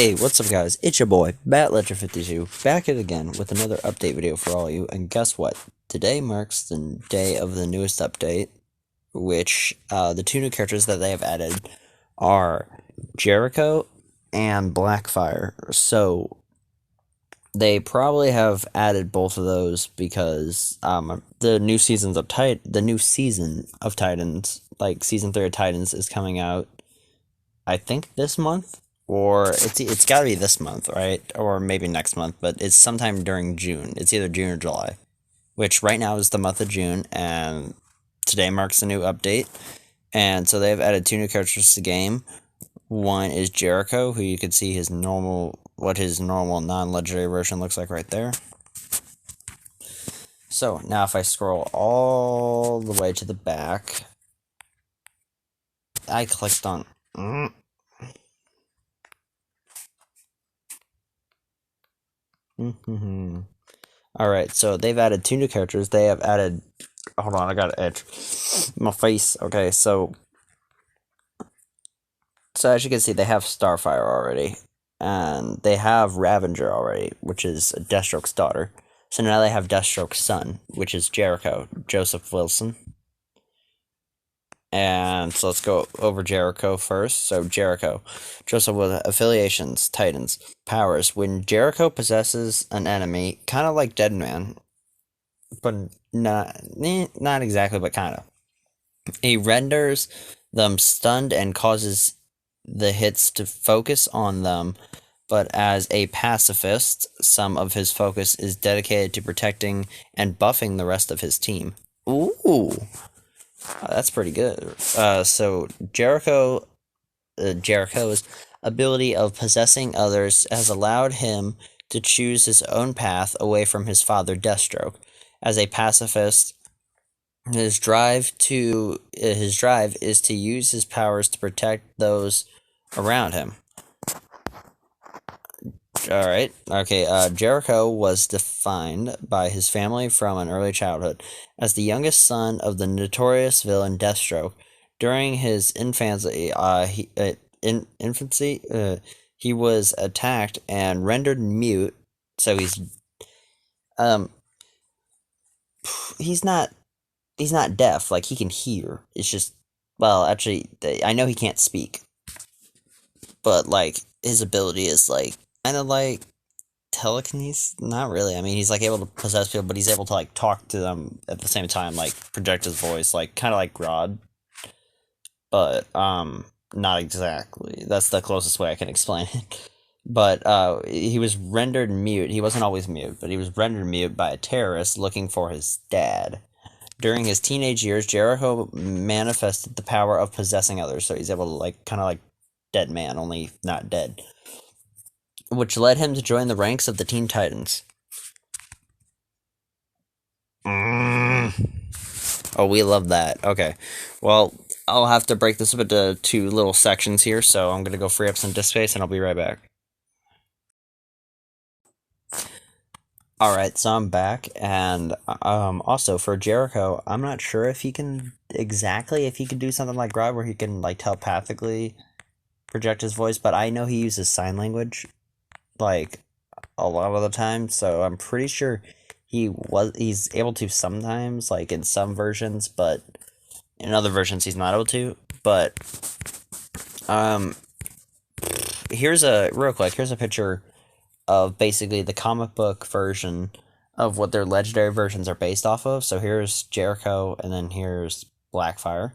Hey, what's up guys? It's your boy, BatLedger52, back at it again with another update video for all of you, and guess what? Today marks the day of the newest update, which, the two new characters that they have added are Jericho and Blackfire. So, they probably have added both of those because, the new season of Titans, like Season 3 of Titans, is coming out, I think this month? Or it's got to be this month, right? Or maybe next month, but it's sometime during June. It's either June or July, which right now is the month of June, and today marks a new update. And so they've added two new characters to the game. One is Jericho, who you can see his normal non-legendary version looks like right there. So now if I scroll all the way to the back, I clicked on. Alright, so they've added two new characters. They have added... Hold on, I got an itch. My face. Okay, so as you can see, they have Starfire already. And they have Ravager already, which is Deathstroke's daughter. So now they have Deathstroke's son, which is Jericho, Joseph Wilson. And so let's go over Jericho first. So Jericho. Joseph with affiliations, Titans. Powers. When Jericho possesses an enemy, kind of like Deadman, but not exactly, but kind of. He renders them stunned and causes the hits to focus on them, but as a pacifist, some of his focus is dedicated to protecting and buffing the rest of his team. Ooh. That's pretty good. So Jericho's ability of possessing others has allowed him to choose his own path away from his father, Deathstroke. As a pacifist, his drive is to use his powers to protect those around him. Alright, okay, Jericho was defined by his family from an early childhood. As the youngest son of the notorious villain Deathstroke, during his infancy, he was attacked and rendered mute, so he's not deaf, like, he can hear. It's just, well, actually, I know he can't speak, but, like, his ability is, like, kind of like telekinesis. Not really. I mean, he's like able to possess people, but he's able to like talk to them at the same time, like project his voice, like kind of like Grodd. But not exactly. That's the closest way I can explain it. But he was rendered mute. He wasn't always mute, but he was rendered mute by a terrorist looking for his dad. During his teenage years, Jericho manifested the power of possessing others, so he's able to like kind of like Deadman, only not dead, which led him to join the ranks of the Teen Titans. Oh, we love that. Okay, well, I'll have to break this up into two little sections here, so I'm gonna go free up some disk space, and I'll be right back. Alright, so I'm back, and also for Jericho, I'm not sure if he can do something like Grodd, where he can like telepathically project his voice, but I know he uses sign language, like, a lot of the time, so I'm pretty sure he's able to sometimes, like in some versions, but in other versions he's not able to. But here's a picture of basically the comic book version of what their legendary versions are based off of. So here's Jericho, and then here's Blackfire.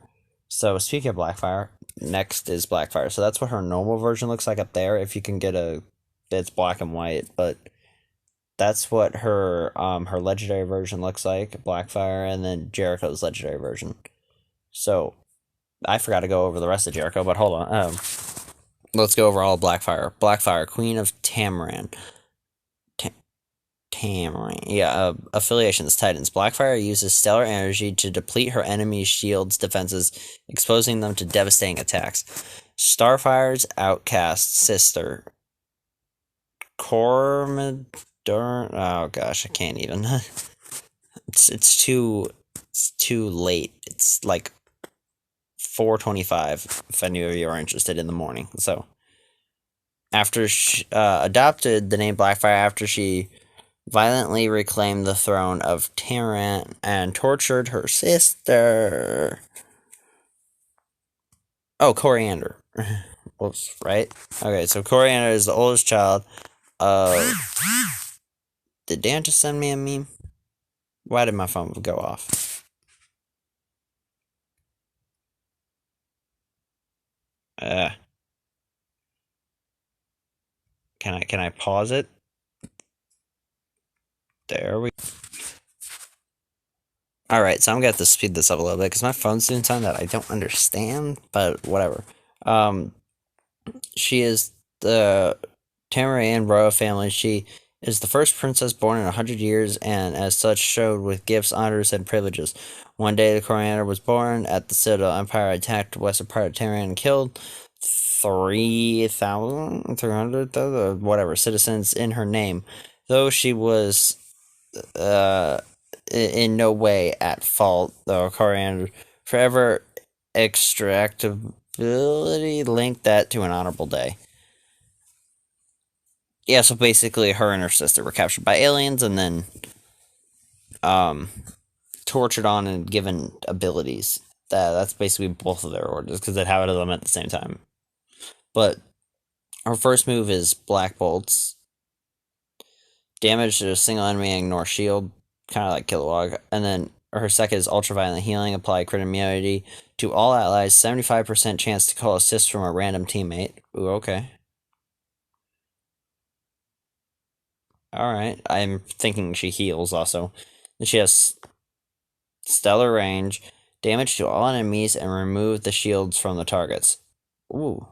So speaking of Blackfire, next is Blackfire. So that's what her normal version looks like up there. If you can get it's black and white, but that's what her legendary version looks like, Blackfire, and then Jericho's legendary version. So I forgot to go over the rest of Jericho, but hold on. Let's go over all of Blackfire. Blackfire, Queen of Tamaran. Tamaran. Yeah, affiliations, Titans. Blackfire uses stellar energy to deplete her enemy's shields defenses, exposing them to devastating attacks. Starfire's outcast sister, Cormidor. Oh gosh, I can't even. it's too late. It's like 4:25 if any of you are interested in the morning. So after she adopted the name Blackfire after she violently reclaimed the throne of Terran and tortured her sister. Oh, Coriander. Oops, right? Okay, so Coriander is the oldest child of... Did Dan just send me a meme? Why did my phone go off? Uh, can I pause it? There we... Alright, so I'm gonna have to speed this up a little bit, because my phone's doing something that I don't understand, but whatever. She is the Tamarian royal family. She is the first princess born in 100 years, and as such showed with gifts, honors, and privileges. One day the Coriander was born at the Citadel Empire, attacked the western part of Tamarian, and killed 3,300, whatever, citizens in her name, though she was in no way at fault, though Coriander forever extractability linked that to an honorable day. Yeah, so basically her and her sister were captured by aliens and then tortured on and given abilities. That's basically both of their orders, because they'd have them at the same time. But her first move is Black Bolts. Damage to a single enemy and ignore shield, kind of like Kilowog. And then her second is Ultraviolent Healing, apply crit immunity to all allies, 75% chance to call assist from a random teammate. Ooh, okay. Alright, I'm thinking she heals also. And she has Stellar Range, damage to all enemies, and remove the shields from the targets. Ooh.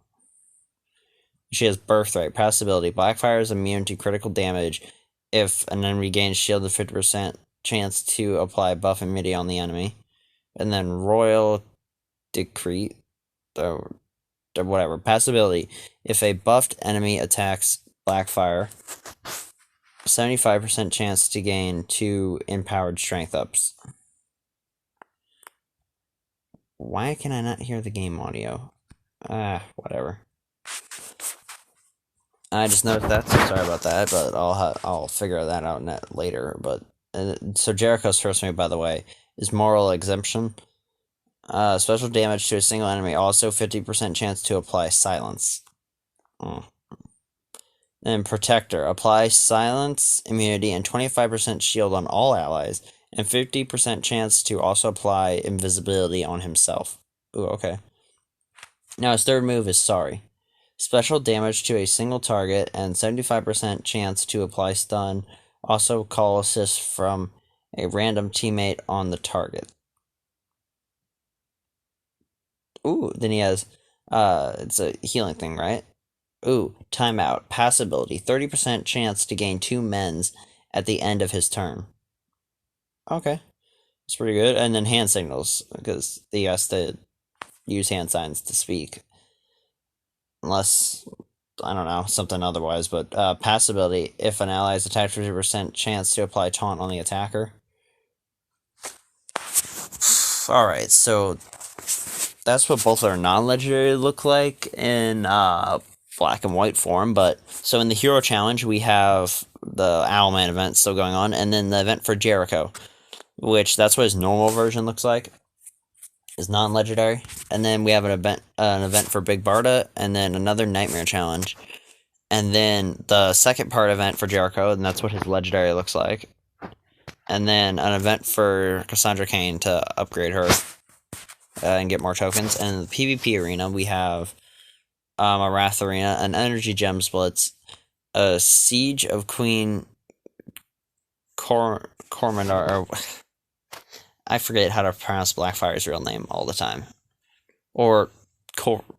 She has Birthright, passive ability. Blackfire is immune to critical damage if an enemy gains shield with 50% chance to apply buff immunity on the enemy. And then Royal Decrete, or whatever, passive ability. If a buffed enemy attacks Blackfire, 75% chance to gain 2 empowered strength ups. Why can I not hear the game audio? Whatever. I just noticed that, so sorry about that, but I'll figure that out later. But so Jericho's first move, by the way, is Moral Exemption. Special damage to a single enemy, also 50% chance to apply Silence. Then Protector, apply Silence, immunity, and 25% shield on all allies, and 50% chance to also apply invisibility on himself. Ooh, okay. Now his third move is Sorry. Special damage to a single target, and 75% chance to apply stun, also call assist from a random teammate on the target. Ooh, then he has, it's a healing thing, right? Ooh, timeout, pass ability, 30% chance to gain 2 mens at the end of his turn. Okay, that's pretty good. And then hand signals, because he has to use hand signs to speak. Unless, I don't know, something otherwise, but pass ability, if an ally is attacked, 50% chance to apply taunt on the attacker. Alright, so that's what both our non-legendary look like in black and white form. But so in the hero challenge, we have the Owlman event still going on, and then the event for Jericho, which that's what his normal version looks like, is non-legendary. And then we have an event for Big Barda, and then another Nightmare challenge, and then the second part event for Jericho, and that's what his legendary looks like. And then an event for Cassandra Cain to upgrade her and get more tokens. And in the PvP arena, we have a Wrath Arena, an Energy Gem Splits, a Siege of Queen Cormandar, or I forget how to pronounce Blackfire's real name all the time. Or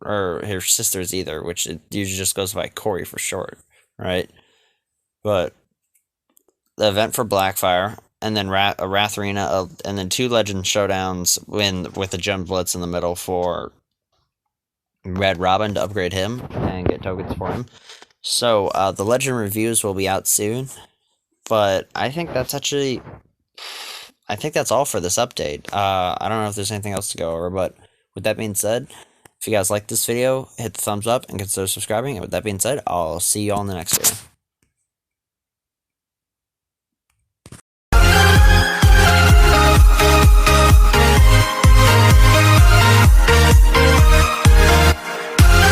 her sister's either, which it usually just goes by Corey for short, right? But the event for Blackfire, and then a Wrath Arena, and then 2 Legend Showdowns with the Gem Blitz in the middle for Red Robin to upgrade him and get tokens for him. So the Legend reviews will be out soon, but I think that's all for this update. I don't know if there's anything else to go over, but with that being said, If you guys like this video, hit the thumbs up and consider subscribing. And with that being said, I'll see you all in the next video.